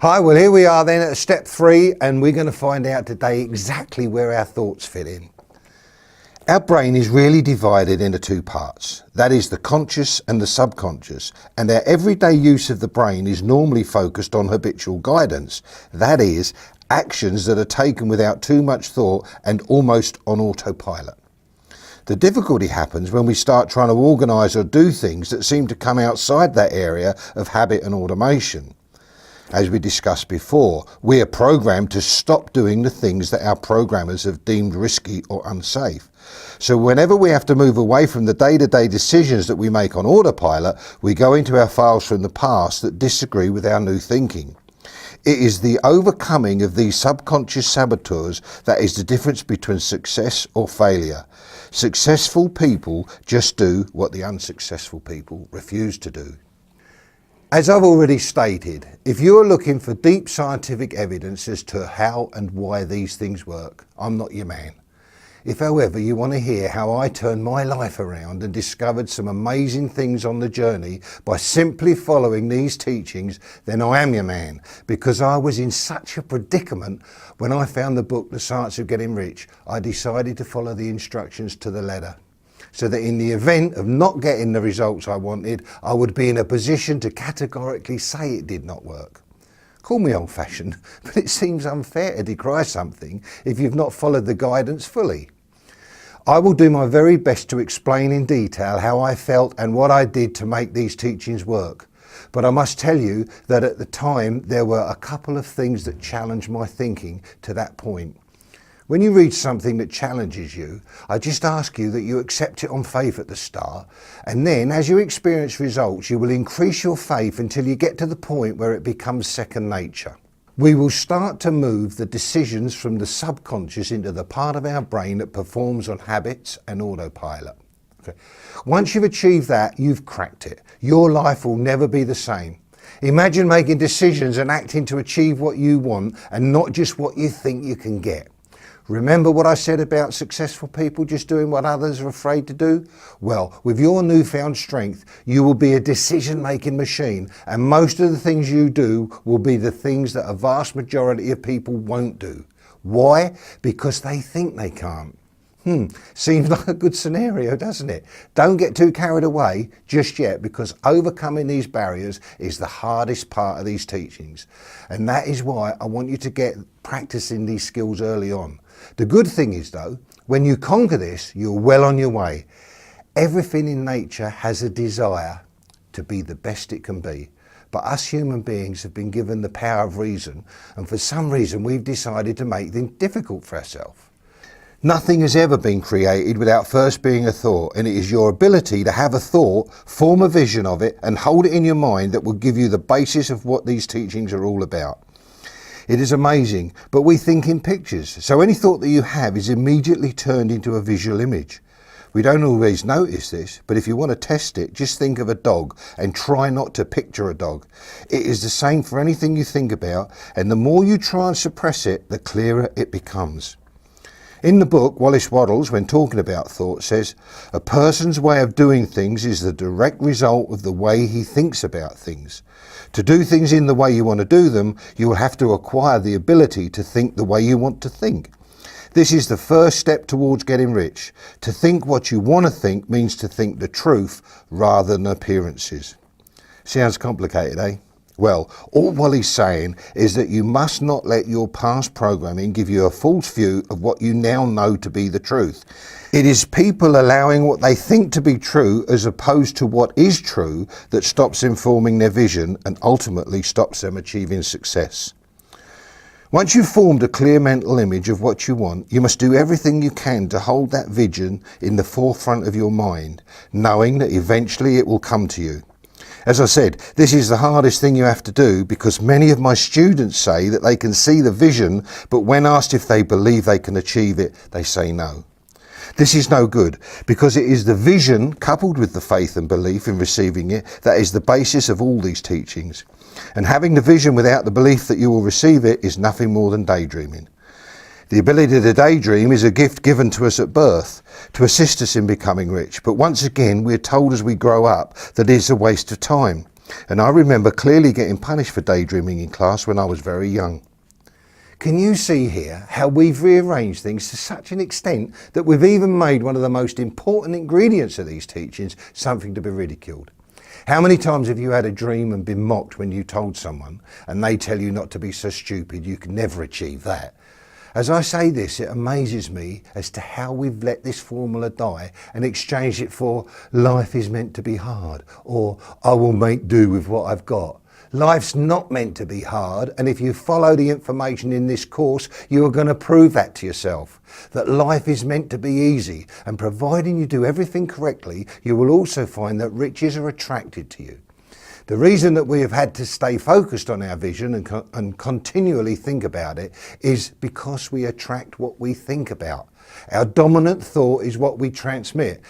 Hi, well here we are then at step 3, and we're going to find out today exactly where our thoughts fit in. Our brain is really divided into two parts. That is the conscious and the subconscious, and our everyday use of the brain is normally focused on habitual guidance. That is, actions that are taken without too much thought and almost on autopilot. The difficulty happens when we start trying to organise or do things that seem to come outside that area of habit and automation. As we discussed before, we are programmed to stop doing the things that our programmers have deemed risky or unsafe. So whenever we have to move away from the day-to-day decisions that we make on autopilot, we go into our files from the past that disagree with our new thinking. It is the overcoming of these subconscious saboteurs that is the difference between success or failure. Successful people just do what the unsuccessful people refuse to do. As I've already stated, if you're looking for deep scientific evidence as to how and why these things work, I'm not your man. If, however, you want to hear how I turned my life around and discovered some amazing things on the journey by simply following these teachings, then I am your man, because I was in such a predicament when I found the book, The Science of Getting Rich. I decided to follow the instructions to the letter, so that in the event of not getting the results I wanted, I would be in a position to categorically say it did not work. Call me old-fashioned, but it seems unfair to decry something if you've not followed the guidance fully. I will do my very best to explain in detail how I felt and what I did to make these teachings work. But I must tell you that at the time there were a couple of things that challenged my thinking to that point. When you read something that challenges you, I just ask you that you accept it on faith at the start, and then as you experience results, you will increase your faith until you get to the point where it becomes second nature. We will start to move the decisions from the subconscious into the part of our brain that performs on habits and autopilot. Okay. Once you've achieved that, you've cracked it. Your life will never be the same. Imagine making decisions and acting to achieve what you want and not just what you think you can get. Remember what I said about successful people just doing what others are afraid to do? Well, with your newfound strength, you will be a decision-making machine, and most of the things you do will be the things that a vast majority of people won't do. Why? Because they think they can't. Seems like a good scenario, doesn't it? Don't get too carried away just yet, because overcoming these barriers is the hardest part of these teachings. And that is why I want you to get practicing these skills early on. The good thing is though, when you conquer this, you're well on your way. Everything in nature has a desire to be the best it can be. But us human beings have been given the power of reason, and for some reason we've decided to make things difficult for ourselves. Nothing has ever been created without first being a thought, and it is your ability to have a thought, form a vision of it, and hold it in your mind that will give you the basis of what these teachings are all about. It is amazing, but we think in pictures, so any thought that you have is immediately turned into a visual image. We don't always notice this, but if you want to test it, just think of a dog and try not to picture a dog. It is the same for anything you think about, and the more you try and suppress it, the clearer it becomes. In the book, Wallace Wattles, when talking about thought, says, "A person's way of doing things is the direct result of the way he thinks about things. To do things in the way you want to do them, you will have to acquire the ability to think the way you want to think. This is the first step towards getting rich. To think what you want to think means to think the truth rather than appearances." Sounds complicated, eh? Well, all Wally's saying is that you must not let your past programming give you a false view of what you now know to be the truth. It is people allowing what they think to be true as opposed to what is true that stops them forming their vision and ultimately stops them achieving success. Once you've formed a clear mental image of what you want, you must do everything you can to hold that vision in the forefront of your mind, knowing that eventually it will come to you. As I said, this is the hardest thing you have to do, because many of my students say that they can see the vision, but when asked if they believe they can achieve it, they say no. This is no good, because it is the vision coupled with the faith and belief in receiving it that is the basis of all these teachings. And having the vision without the belief that you will receive it is nothing more than daydreaming. The ability to daydream is a gift given to us at birth to assist us in becoming rich, but once again we're told as we grow up that it is a waste of time. And I remember clearly getting punished for daydreaming in class when I was very young. Can you see here how we've rearranged things to such an extent that we've even made one of the most important ingredients of these teachings something to be ridiculed? How many times have you had a dream and been mocked when you told someone and they tell you not to be so stupid, you can never achieve that? As I say this, it amazes me as to how we've let this formula die and exchanged it for life is meant to be hard, or I will make do with what I've got. Life's not meant to be hard, and if you follow the information in this course, you are going to prove that to yourself, that life is meant to be easy, and providing you do everything correctly, you will also find that riches are attracted to you. The reason that we have had to stay focused on our vision and continually think about it is because we attract what we think about. Our dominant thought is what we transmit.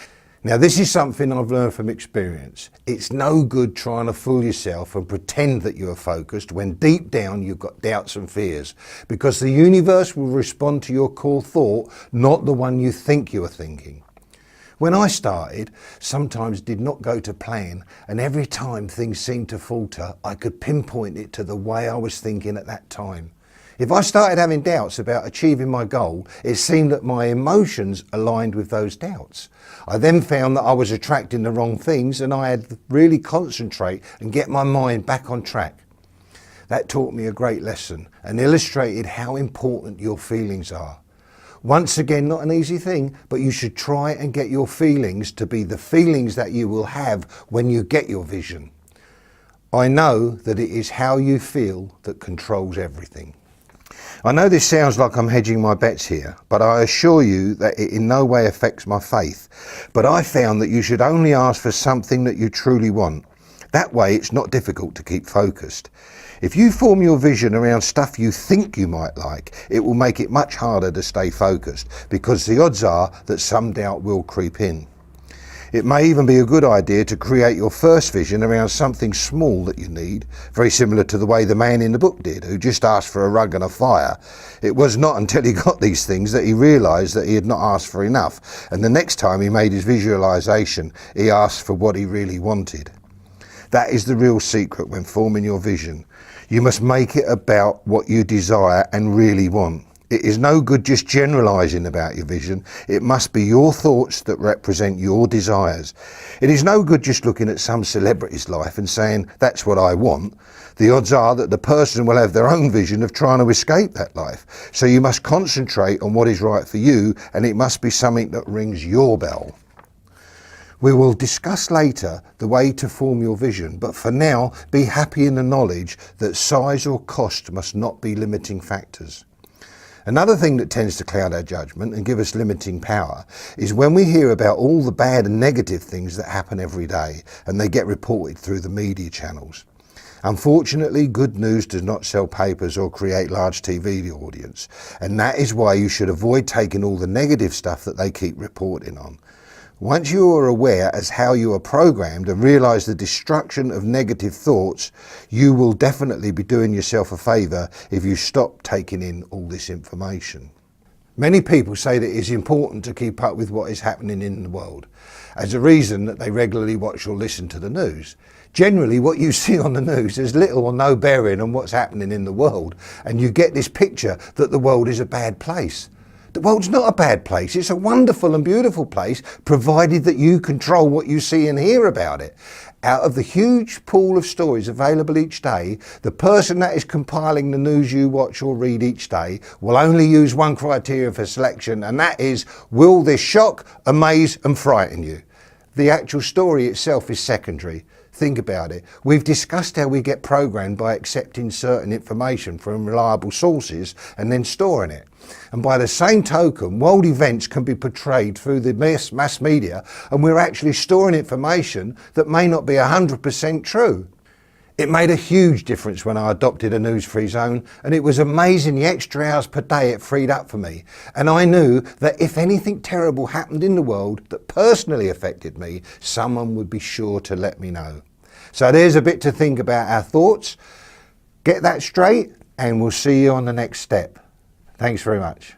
Now, this is something I've learned from experience. It's no good trying to fool yourself and pretend that you are focused when deep down you've got doubts and fears, because the universe will respond to your core thought, not the one you think you are thinking. When I started, sometimes did not go to plan, and every time things seemed to falter, I could pinpoint it to the way I was thinking at that time. If I started having doubts about achieving my goal, it seemed that my emotions aligned with those doubts. I then found that I was attracting the wrong things, and I had to really concentrate and get my mind back on track. That taught me a great lesson and illustrated how important your feelings are. Once again, not an easy thing, but you should try and get your feelings to be the feelings that you will have when you get your vision. I know that it is how you feel that controls everything. I know this sounds like I'm hedging my bets here, but I assure you that it in no way affects my faith. But I found that you should only ask for something that you truly want. That way it's not difficult to keep focused. If you form your vision around stuff you think you might like, it will make it much harder to stay focused, because the odds are that some doubt will creep in. It may even be a good idea to create your first vision around something small that you need, very similar to the way the man in the book did, who just asked for a rug and a fire. It was not until he got these things that he realised that he had not asked for enough, and the next time he made his visualisation, he asked for what he really wanted. That is the real secret when forming your vision. You must make it about what you desire and really want. It is no good just generalising about your vision. It must be your thoughts that represent your desires. It is no good just looking at some celebrity's life and saying, that's what I want. The odds are that the person will have their own vision of trying to escape that life. So you must concentrate on what is right for you, and it must be something that rings your bell. We will discuss later the way to form your vision, but for now, be happy in the knowledge that size or cost must not be limiting factors. Another thing that tends to cloud our judgment and give us limiting power is when we hear about all the bad and negative things that happen every day and they get reported through the media channels. Unfortunately, good news does not sell papers or create large TV audience, and that is why you should avoid taking all the negative stuff that they keep reporting on. Once you are aware as how you are programmed and realise the destruction of negative thoughts, you will definitely be doing yourself a favour if you stop taking in all this information. Many people say that it is important to keep up with what is happening in the world, as a reason that they regularly watch or listen to the news. Generally, what you see on the news has little or no bearing on what's happening in the world, and you get this picture that the world is a bad place. The world's not a bad place. It's a wonderful and beautiful place, provided that you control what you see and hear about it. Out of the huge pool of stories available each day, the person that is compiling the news you watch or read each day will only use one criteria for selection, and that is, will this shock, amaze and frighten you? The actual story itself is secondary. Think about it. We've discussed how we get programmed by accepting certain information from reliable sources and then storing it. And by the same token, world events can be portrayed through the mass media, and we're actually storing information that may not be 100% true. It made a huge difference when I adopted a news-free zone, and it was amazing the extra hours per day it freed up for me. And I knew that if anything terrible happened in the world that personally affected me, someone would be sure to let me know. So there's a bit to think about our thoughts. Get that straight, and we'll see you on the next step. Thanks very much.